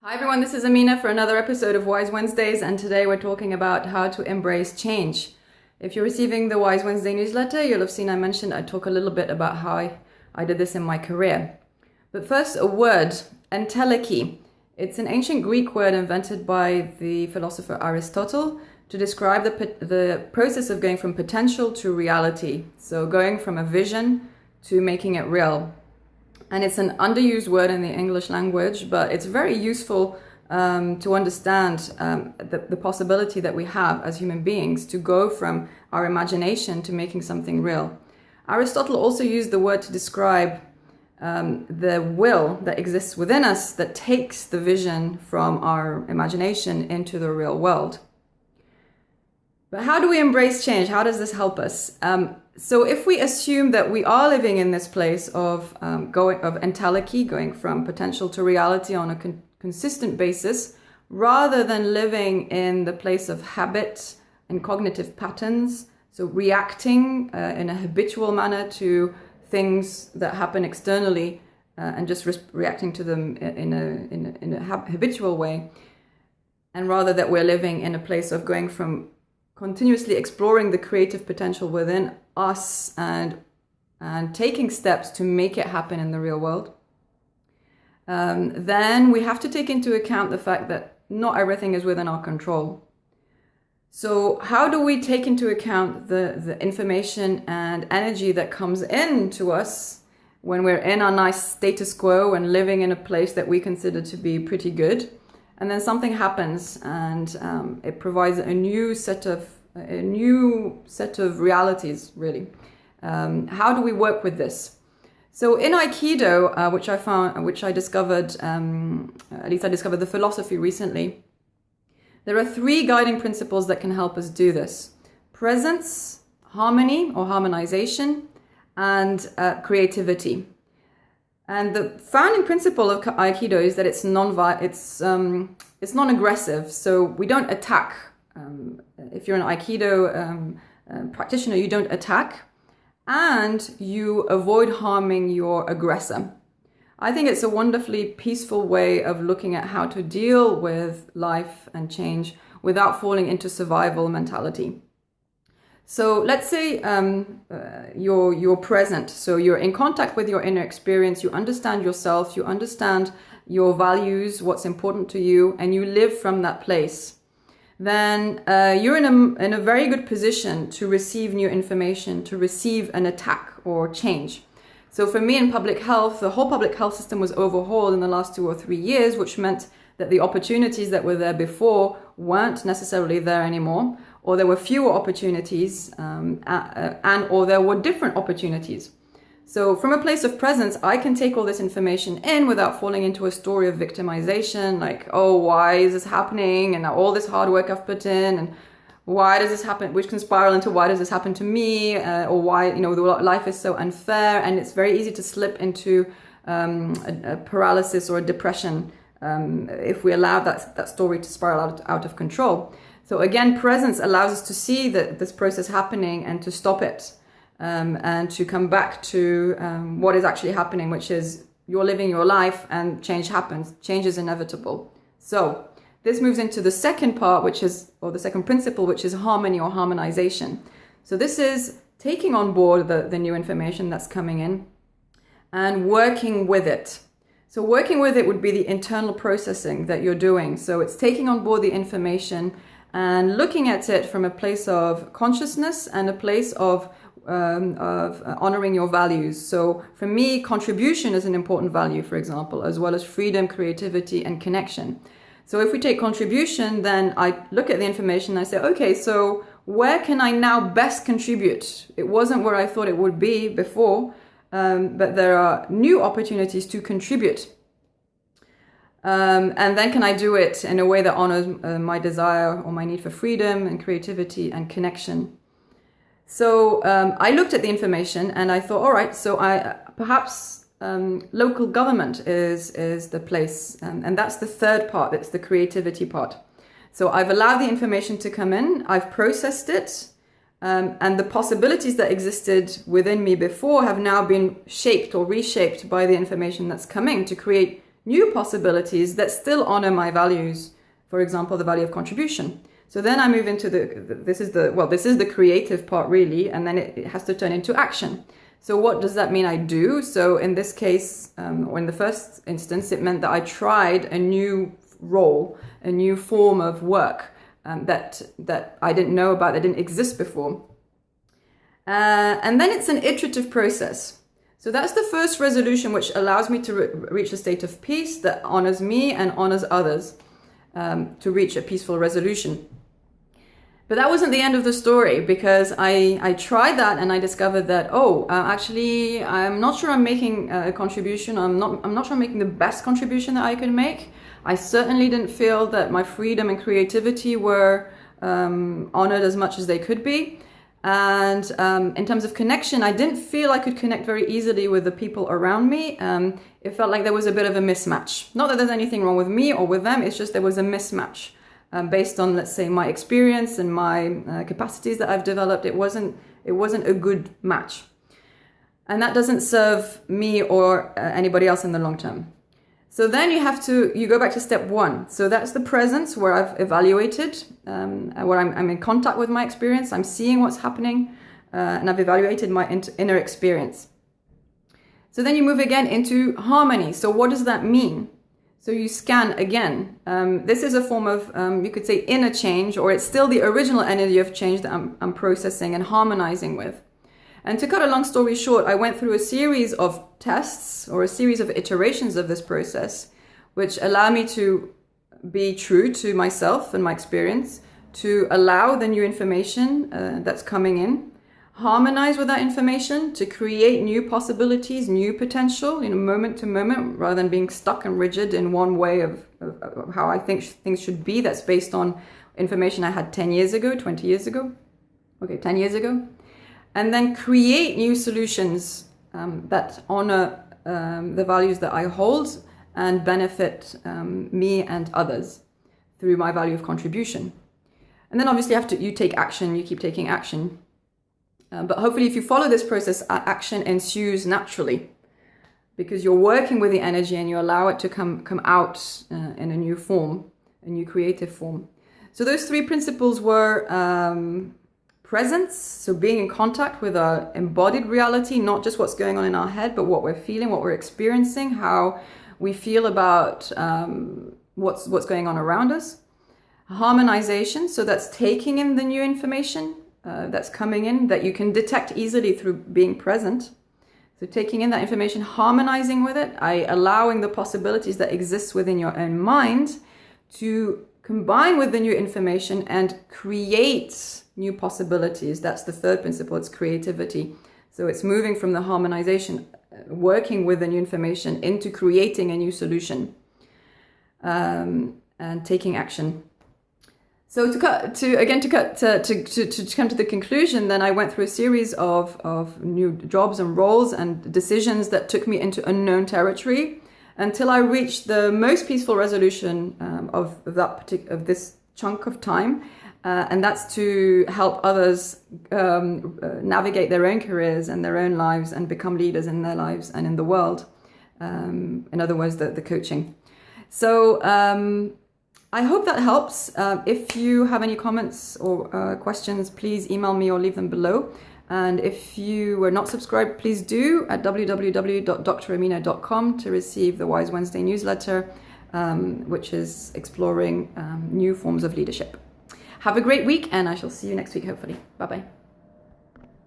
Hi everyone, this is Amina for another episode of Wise Wednesdays, and today we're talking about how to embrace change. If you're receiving the Wise Wednesday newsletter, you'll have seen I talk a little bit about how I did this in my career. But first, a word, entelechy. It's an ancient Greek word invented by the philosopher Aristotle to describe the process of going from potential to reality. So going from a vision to making it real. And it's an underused word in the English language, but it's very useful to understand the possibility that we have as human beings to go from our imagination to making something real. Aristotle also used the word to describe the will that exists within us that takes the vision from our imagination into the real world. But how do we embrace change? How does this help us? So if we assume that we are living in this place of entelechy, going from potential to reality on a consistent basis, rather than living in the place of habit and cognitive patterns, so reacting in a habitual manner to things that happen externally and just reacting to them in a habitual way, and rather that we're living in a place of going from continuously exploring the creative potential within us and taking steps to make it happen in the real world, then we have to take into account the fact that not everything is within our control. So how do we take into account the information and energy that comes in to us when we're in our nice status quo and living in a place that we consider to be pretty good? And then something happens, and it provides a new set of realities, really. How do we work with this? So in Aikido, which I discovered, at least I discovered the philosophy recently, there are 3 guiding principles that can help us do this: presence, harmony or harmonization, and creativity. And the founding principle of Aikido is that it's non-aggressive. So we don't attack. If you're an Aikido practitioner, you don't attack, and you avoid harming your aggressor. I think it's a wonderfully peaceful way of looking at how to deal with life and change without falling into survival mentality. So let's say you're present, so you're in contact with your inner experience, you understand yourself, you understand your values, what's important to you, and you live from that place. Then you're in a very good position to receive new information, to receive an attack or change. So for me in public health, the whole public health system was overhauled in the last 2 or 3 years, which meant that the opportunities that were there before weren't necessarily there anymore, or there were fewer opportunities, or there were different opportunities. So from a place of presence, I can take all this information in without falling into a story of victimization, like, oh, why is this happening? And all this hard work I've put in, and why does this happen? Which can spiral into why does this happen to me? Or why, life is so unfair. And it's very easy to slip into a paralysis or a depression if we allow that story to spiral out of control. So again, presence allows us to see this process happening and to stop it, and to come back to what is actually happening, which is you're living your life and change happens. Change is inevitable. So this moves into the second part, the second principle, which is harmony or harmonization. So this is taking on board the new information that's coming in and working with it. So working with it would be the internal processing that you're doing. So it's taking on board the information and looking at it from a place of consciousness and a place of honoring your values. So for me, contribution is an important value, for example, as well as freedom, creativity, and connection. So if we take contribution, then I look at the information and I say, okay, so where can I now best contribute? It wasn't where I thought it would be before, but there are new opportunities to contribute. And then can I do it in a way that honors my desire or my need for freedom and creativity and connection? So I looked at the information and I thought, all right, so perhaps local government is the place. And that's the third part, that's the creativity part. So I've allowed the information to come in, I've processed it, and the possibilities that existed within me before have now been shaped or reshaped by the information that's coming to create new possibilities that still honor my values. For example, the value of contribution. So then I move into this is the creative part really, and then it has to turn into action. So what does that mean I do? So in this case, or in the first instance, it meant that I tried a new role, a new form of work that I didn't know about, that didn't exist before. And then it's an iterative process. So that's the first resolution, which allows me to reach a state of peace that honors me and honors others, to reach a peaceful resolution. But that wasn't the end of the story, because I tried that and I discovered that, actually, I'm not sure I'm making a contribution. I'm not sure I'm making the best contribution that I can make. I certainly didn't feel that my freedom and creativity were honored as much as they could be. And in terms of connection, I didn't feel I could connect very easily with the people around me. It felt like there was a bit of a mismatch. Not that there's anything wrong with me or with them, it's just there was a mismatch. Based on, let's say, my experience and my capacities that I've developed, it wasn't a good match. And that doesn't serve me or anybody else in the long term. So then you go back to step one. So that's the presence, where I've evaluated, where I'm in contact with my experience, I'm seeing what's happening, and I've evaluated my inner experience. So then you move again into harmony. So what does that mean? So you scan again. This is a form of, you could say, inner change, or it's still the original energy of change that I'm processing and harmonizing with. And to cut a long story short, I went through a series of tests or a series of iterations of this process, which allow me to be true to myself and my experience, to allow the new information that's coming in, harmonize with that information to create new possibilities, new potential, moment to moment, rather than being stuck and rigid in one way of how I think things should be. That's based on information I had 10 years ago, 20 years ago, 10 years ago. And then create new solutions that honor the values that I hold and benefit me and others through my value of contribution. And then obviously you take action, you keep taking action. But hopefully if you follow this process, action ensues naturally, because you're working with the energy and you allow it to come out in a new form, a new creative form. So those three principles were presence, so being in contact with our embodied reality, not just what's going on in our head, but what we're feeling, what we're experiencing, how we feel about what's going on around us. Harmonization, so that's taking in the new information that's coming in, that you can detect easily through being present. So taking in that information, harmonizing with it, allowing the possibilities that exist within your own mind to combine with the new information and create new possibilities. That's the third principle, it's creativity. So it's moving from the harmonization, working with the new information, into creating a new solution, and taking action. So to come to the conclusion, then I went through a series of new jobs and roles and decisions that took me into unknown territory until I reached the most peaceful resolution of this chunk of time, and that's to help others navigate their own careers and their own lives and become leaders in their lives and in the world. In other words, the coaching. So I hope that helps. If you have any comments or questions, please email me or leave them below. And if you were not subscribed, please do at www.dramina.com to receive the Wise Wednesday newsletter, which is exploring new forms of leadership. Have a great week, and I shall see you next week, hopefully. Bye-bye.